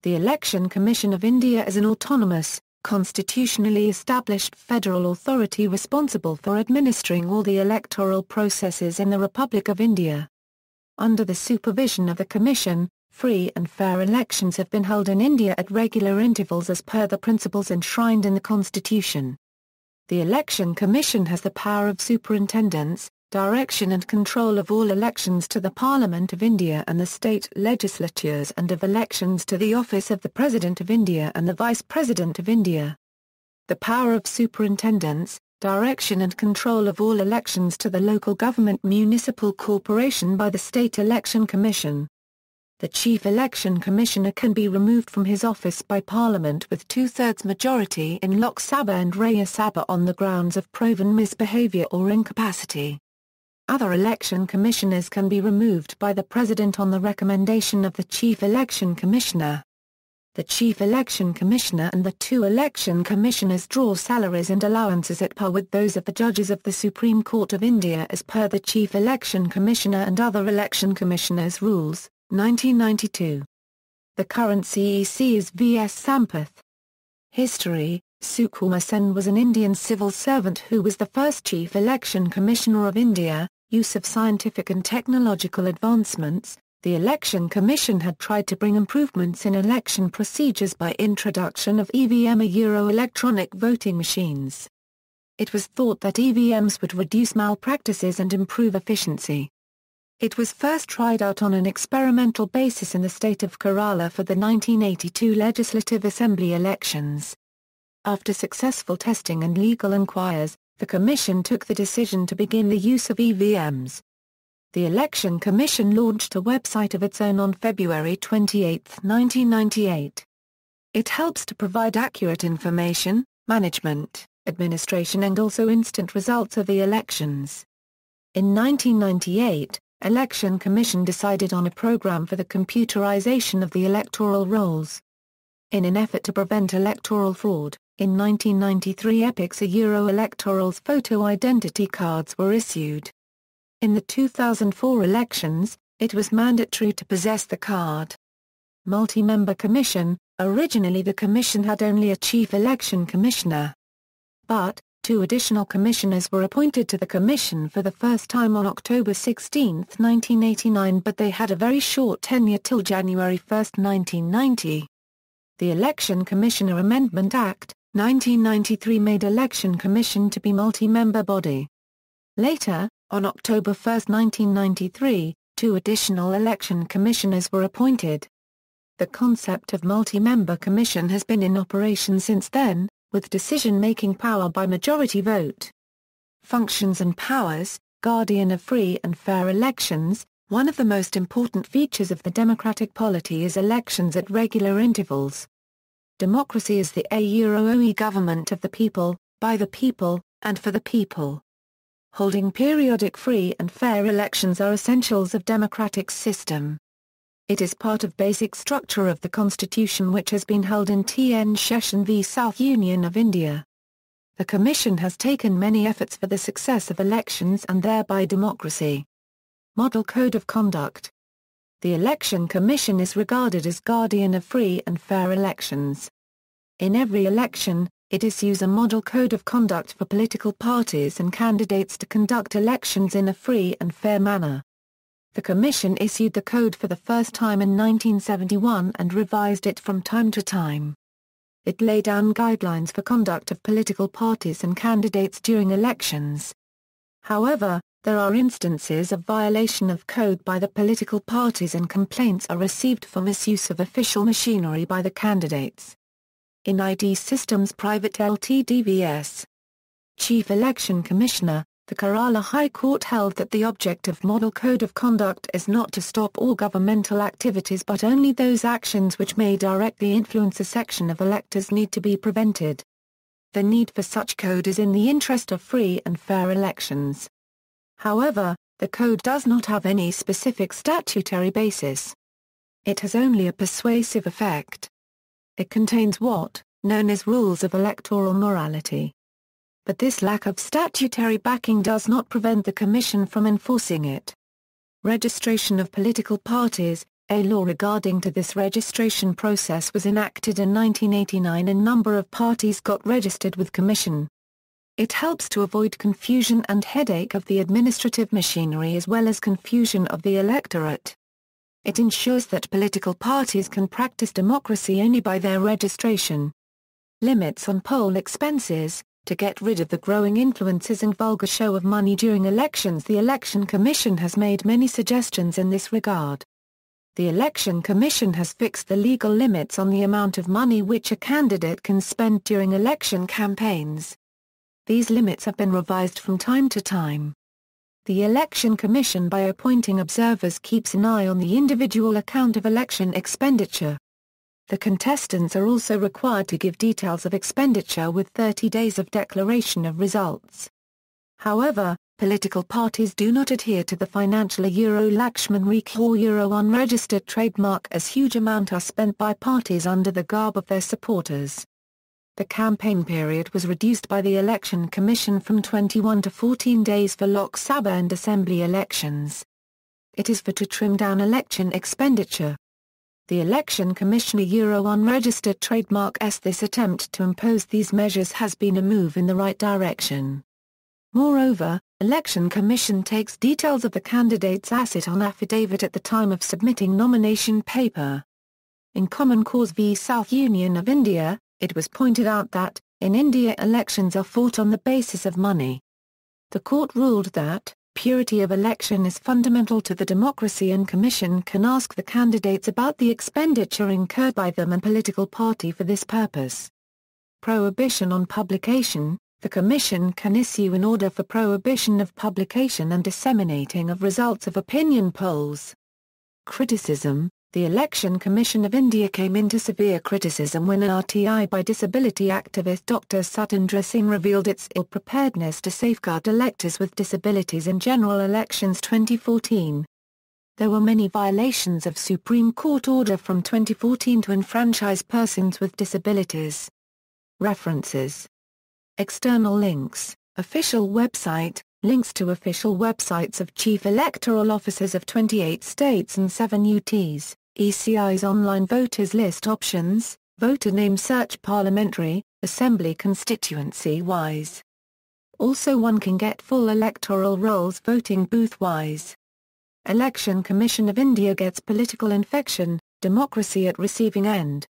The Election Commission of India is an autonomous, constitutionally established federal authority responsible for administering all the electoral processes in the Republic of India. Under the supervision of the Commission, free and fair elections have been held in India at regular intervals as per the principles enshrined in the Constitution. The Election Commission has the power of superintendence, direction and control of all elections to the Parliament of India and the state legislatures and of elections to the office of the President of India and the Vice President of India. The power of superintendence, direction and control of all elections to the local government Municipal Corporation by the State Election Commission. The Chief Election Commissioner can be removed from his office by Parliament with two-thirds majority in Lok Sabha and Rajya Sabha on the grounds of proven misbehaviour or incapacity. Other election commissioners can be removed by the President on the recommendation of the Chief Election Commissioner. The Chief Election Commissioner and the two election commissioners draw salaries and allowances at par with those of the judges of the Supreme Court of India as per the Chief Election Commissioner and other election commissioners' rules, 1992. The current CEC is V.S. Sampath. History: Sukumar Sen was an Indian civil servant who was the first Chief Election Commissioner of India. Use of scientific and technological advancements, the Election Commission had tried to bring improvements in election procedures by introduction of EVM electronic voting machines. It was thought that EVMs would reduce malpractices and improve efficiency. It was first tried out on an experimental basis in the state of Kerala for the 1982 Legislative Assembly elections. After successful testing and legal inquiries, the Commission took the decision to begin the use of EVMs. The Election Commission launched a website of its own on February 28, 1998. It helps to provide accurate information, management, administration and also instant results of the elections. In 1998, Election Commission decided on a program for the computerization of the electoral rolls. In an effort to prevent electoral fraud, in 1993 EPICs electorals photo identity cards were issued. In the 2004 elections, it was mandatory to possess the card. Multi-member commission: originally the commission had only a chief election commissioner. But, two additional commissioners were appointed to the commission for the first time on October 16, 1989 but they had a very short tenure till January 1, 1990. The Election Commissioner Amendment Act, 1993 made Election Commission to be multi-member body. Later, on October 1, 1993, two additional election commissioners were appointed. The concept of multi-member commission has been in operation since then, with decision-making power by majority vote. Functions and powers: guardian of free and fair elections. One of the most important features of the democratic polity is elections at regular intervals. Democracy is the OE government of the people, by the people, and for the people. Holding periodic free and fair elections are essentials of democratic system. It is part of basic structure of the Constitution which has been held in TN Session v South Union of India. The Commission has taken many efforts for the success of elections and thereby democracy. Model Code of Conduct. The Election Commission is regarded as guardian of free and fair elections. In every election, it issues a model code of conduct for political parties and candidates to conduct elections in a free and fair manner. The Commission issued the code for the first time in 1971 and revised it from time to time. It laid down guidelines for conduct of political parties and candidates during elections. However, there are instances of violation of code by the political parties and complaints are received for misuse of official machinery by the candidates. In ID Systems Private Ltd vs. Chief Election Commissioner, the Kerala High Court held that the object of Model Code of Conduct is not to stop all governmental activities but only those actions which may directly influence a section of electors need to be prevented. The need for such code is in the interest of free and fair elections. However, the code does not have any specific statutory basis. It has only a persuasive effect. It contains what, known as rules of electoral morality. But this lack of statutory backing does not prevent the Commission from enforcing it. Registration of political parties. A law regarding to this registration process was enacted in 1989 and number of parties got registered with Commission. It helps to avoid confusion and headache of the administrative machinery as well as confusion of the electorate. It ensures that political parties can practice democracy only by their registration. Limits on poll expenses. To get rid of the growing influences and vulgar show of money during elections, the Election Commission has made many suggestions in this regard. The Election Commission has fixed the legal limits on the amount of money which a candidate can spend during election campaigns. These limits have been revised from time to time. The Election Commission, by appointing observers, keeps an eye on the individual account of election expenditure. The contestants are also required to give details of expenditure with 30 days of declaration of results. However, political parties do not adhere to the financial Lakshman Rekha or unregistered trademark, as huge amount are spent by parties under the garb of their supporters. The campaign period was reduced by the Election Commission from 21 to 14 days for Lok Sabha and Assembly elections. It is for to trim down election expenditure. The Election Commission unregistered trademark this attempt to impose these measures has been a move in the right direction. Moreover, Election Commission takes details of the candidate's asset on affidavit at the time of submitting nomination paper. In Common Cause v South Union of India, it was pointed out that, in India, elections are fought on the basis of money. The court ruled that, purity of election is fundamental to the democracy and Commission can ask the candidates about the expenditure incurred by them and political party for this purpose. Prohibition on publication. The Commission can issue an order for prohibition of publication and disseminating of results of opinion polls. Criticism. The Election Commission of India came into severe criticism when an RTI by disability activist Dr. Satendra Singh revealed its ill-preparedness to safeguard electors with disabilities in general elections 2014. There were many violations of Supreme Court order from 2014 to enfranchise persons with disabilities. References. External links, official website, links to official websites of chief electoral officers of 28 states and 7 UTs. ECI's online voters list options, voter name search parliamentary, assembly constituency-wise. Also one can get full electoral rolls voting booth-wise. Election Commission of India gets political infection, democracy at receiving end.